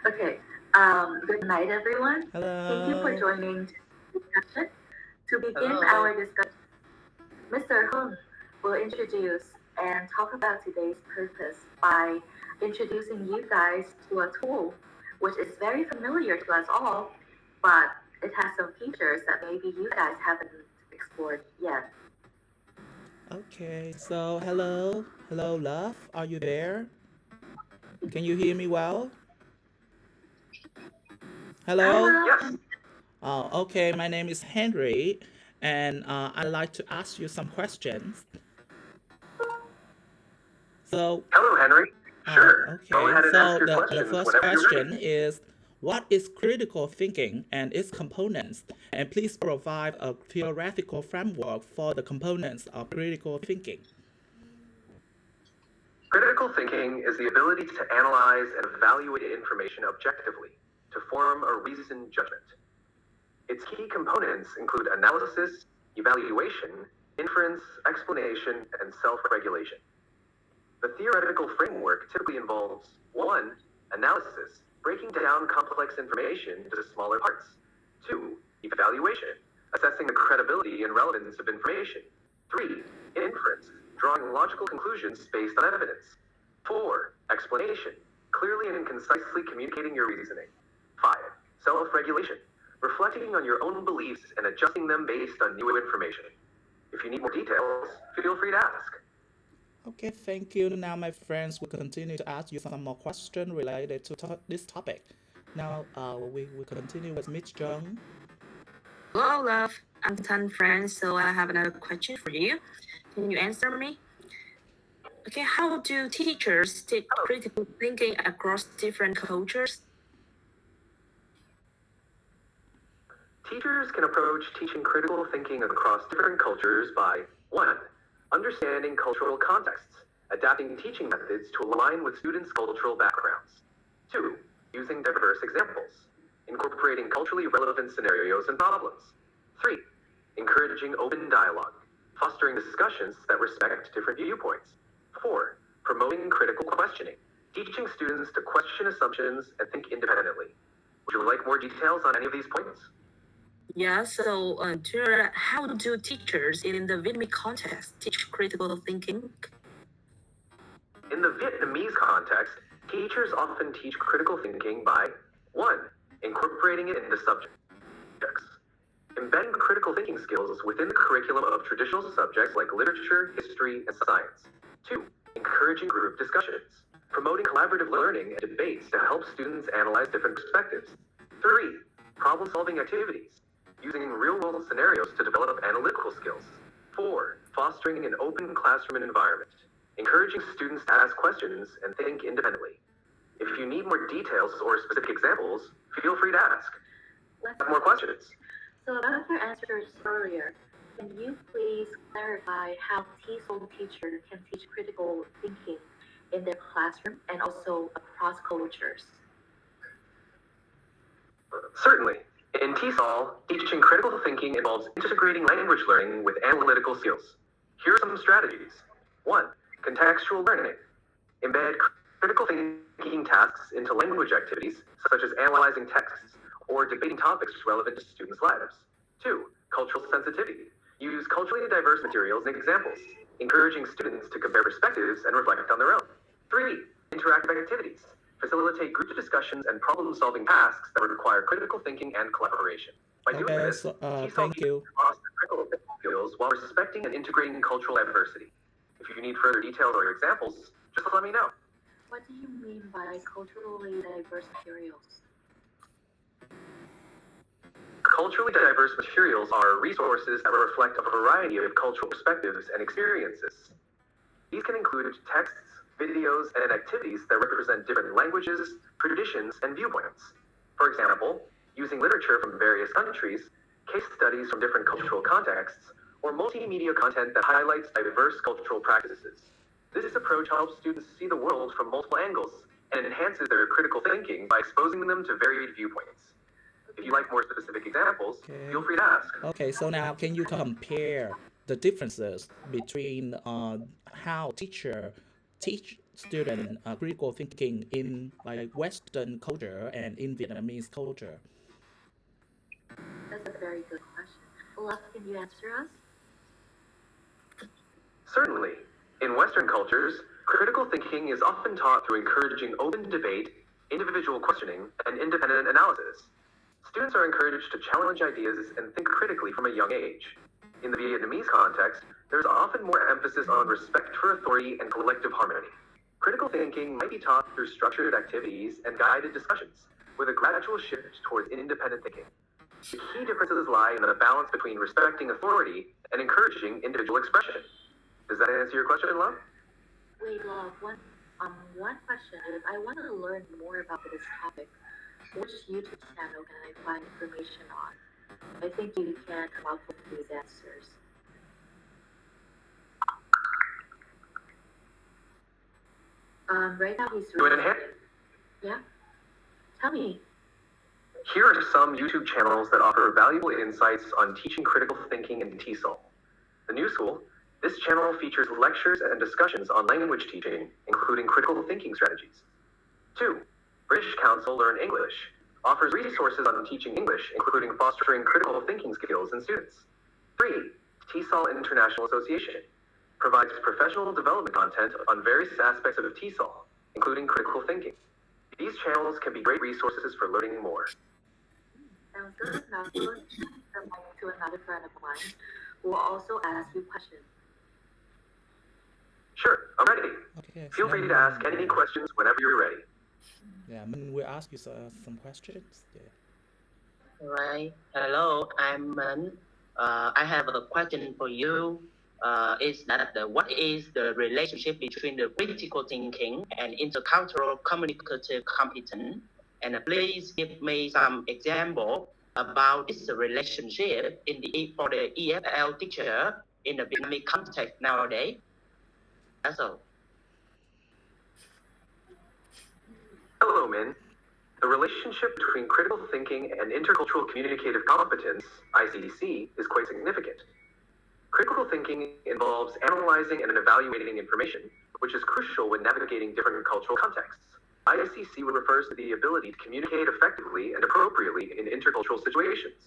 Okay. Good night, everyone. Thank you for Hello. joining today's discussion. To begin Hello. our discussion, Mr. Hung will introduce and talk about today's purpose by introducing you guys to a tool which is very familiar to us all, but it has some features that maybe you guys haven't explored yet. Okay, so hello. Hello, love. Are you there? Can you hear me well? Hi, Hello? love. Yes. Oh, okay. My name is Henry, and I'd like to ask you some questions. So, Hello, Henry. Sure. Go okay. ahead and ask So your the questions first whenever you're ready. question is, what is critical thinking and its components? And please provide a theoretical framework for the components of critical thinking. Critical thinking is the ability to analyze and evaluate information objectively to form a reasoned judgment. Its key components include analysis, evaluation, inference, explanation, and self-regulation. The theoretical framework typically involves 1. Analysis, breaking down complex information into smaller parts. 2. Evaluation, assessing the credibility and relevance of information. 3. Inference, drawing logical conclusions based on evidence. 4. Explanation, clearly and concisely communicating your reasoning. 5. Self-regulation, reflecting on your own beliefs and adjusting them based on new information. If you need more details, feel free to ask. Okay, thank you. Now, my friends will continue to ask you some more questions related to this topic. Now, we will continue with Miss Jung. Hello, love. I'm 10 friends, so I have another question for you. Can you answer me? Okay, how do teachers teach critical thinking across different cultures? Teachers can approach teaching critical thinking across different cultures by 1. Understanding cultural contexts, adapting teaching methods to align with students' cultural backgrounds. 2. Using diverse examples, incorporating culturally relevant scenarios and problems. 3. Encouraging open dialogue, fostering discussions that respect different viewpoints. 4. Promoting critical questioning, teaching students to question assumptions and think independently. Would you like more details on any of these points? Yeah, so how do teachers in the Vietnamese context teach critical thinking? In the Vietnamese context, teachers often teach critical thinking by 1. Incorporating it into subjects, embedding critical thinking skills within the curriculum of traditional subjects like literature, history, and science. 2. Encouraging group discussions, promoting collaborative learning and debates to help students analyze different perspectives. 3. Problem-solving activities, using real-world scenarios to develop analytical skills. 4. Fostering an open classroom environment, encouraging students to ask questions and think independently. If you need more details or specific examples, feel free to ask. Have more questions? So about your answers earlier, can you please clarify how TESOL teacher can teach critical thinking in their classroom and also across cultures? Certainly. In TESOL, teaching critical thinking involves integrating language learning with analytical skills. Here are some strategies. 1. Contextual learning. Embed critical thinking tasks into language activities, such as analyzing texts or debating topics relevant to students' lives. 2. Cultural sensitivity. Use culturally diverse materials and examples, encouraging students to compare perspectives and reflect on their own. 3. Interactive activities. Facilitate group discussions and problem-solving tasks that require critical thinking and collaboration. By doing Okay, this, so TESOL thank teaches you. foster critical thinking skills while respecting and integrating cultural diversity. If you need further details or examples, just let me know. What do you mean by culturally diverse materials? Culturally diverse materials are resources that reflect a variety of cultural perspectives and experiences. These can include texts, videos, and activities that represent different languages, traditions, and viewpoints. For example, using literature from various countries, case studies from different cultural contexts, or multimedia content that highlights diverse cultural practices. This approach helps students see the world from multiple angles and enhances their critical thinking by exposing them to varied viewpoints. If you'd like more specific examples, feel Okay. free to ask. Okay, so now can you compare the differences between how teacher teach student critical thinking in like Western culture and in Vietnamese culture? That's a very good question. Olaf, can you answer us? Certainly. In Western cultures, critical thinking is often taught through encouraging open debate, individual questioning, and independent analysis. Students are encouraged to challenge ideas and think critically from a young age. In the Vietnamese context, there's often more emphasis on respect for authority and collective harmony. Critical thinking might be taught through structured activities and guided discussions, with a gradual shift towards independent thinking. The key differences lie in the balance between respecting authority and encouraging individual expression. Does that answer your question, Love? Wait, Love, one question. If I want to learn more about this topic, which YouTube channel can I find information on? I think you can come up with these answers. Right now he's researching. Yeah? Tell me. Here are some YouTube channels that offer valuable insights on teaching critical thinking in TESOL. The New School. This channel features lectures and discussions on language teaching, including critical thinking strategies. 2. British Council Learn English offers resources on teaching English, including fostering critical thinking skills in students. 3. TESOL International Association provides professional development content on various aspects of TESOL, including critical thinking. These channels can be great resources for learning more. Sounds good. Now I'm going to turn the mic to another friend of mine who will also ask you questions. Sure, I'm ready. Okay. Feel free to ask any questions whenever you're ready. Yeah, Minh will ask you some questions. Yeah. Right. Hello, I'm Min. I have a question for you. Is that what is the relationship between the critical thinking and intercultural communicative competence? And please give me some example about this relationship for the EFL teacher in the Vietnamese context nowadays. That's all. Hello, Min. The relationship between critical thinking and intercultural communicative competence, ICC, is quite significant. Critical thinking involves analyzing and evaluating information, which is crucial when navigating different cultural contexts. ICC refers to the ability to communicate effectively and appropriately in intercultural situations.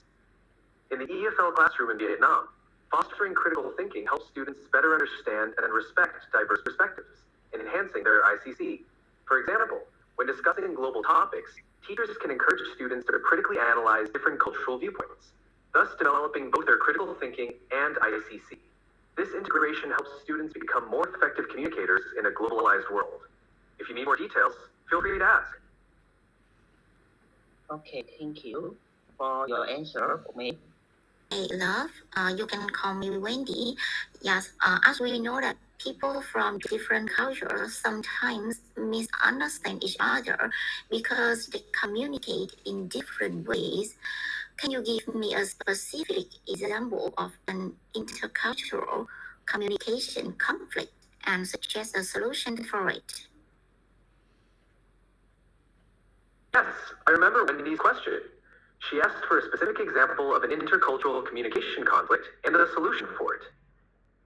In the EFL classroom in Vietnam, fostering critical thinking helps students better understand and respect diverse perspectives, enhancing their ICC. For example, when discussing global topics, teachers can encourage students to critically analyze different cultural viewpoints, thus developing both their critical thinking and ICC. This integration helps students become more effective communicators in a globalized world. If you need more details, feel free to ask. Okay, thank you for your answer for me. Hey, love, you can call me Wendy. Yes, as we know that people from different cultures sometimes misunderstand each other because they communicate in different ways. Can you give me a specific example of an intercultural communication conflict and suggest a solution for it? Yes, I remember Wendy's question. She asked for a specific example of an intercultural communication conflict and a solution for it.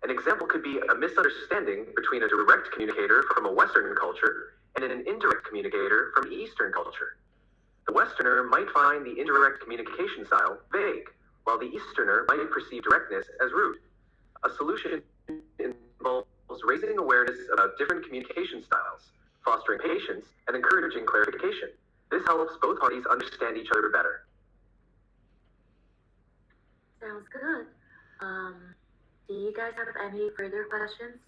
An example could be a misunderstanding between a direct communicator from a Western culture and an indirect communicator from Eastern culture. The Westerner might find the indirect communication style vague, while the Easterner might perceive directness as rude. A solution involves raising awareness about different communication styles, fostering patience, and encouraging clarification. This helps both parties understand each other better. Sounds good. Do you guys have any further questions?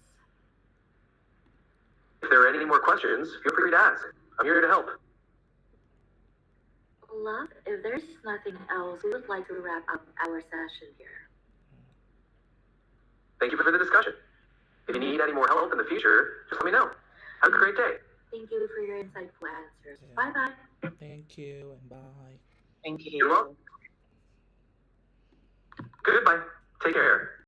If there are any more questions, feel free to ask. I'm here to help. Love, if there's nothing else, we would like to wrap up our session here. Thank you for the discussion. If you need any more help in the future, just let me know. Have a great day. Thank you for your insightful answers. Yeah. Bye-bye. Thank you and bye. Thank you. You're welcome. Goodbye. Take care.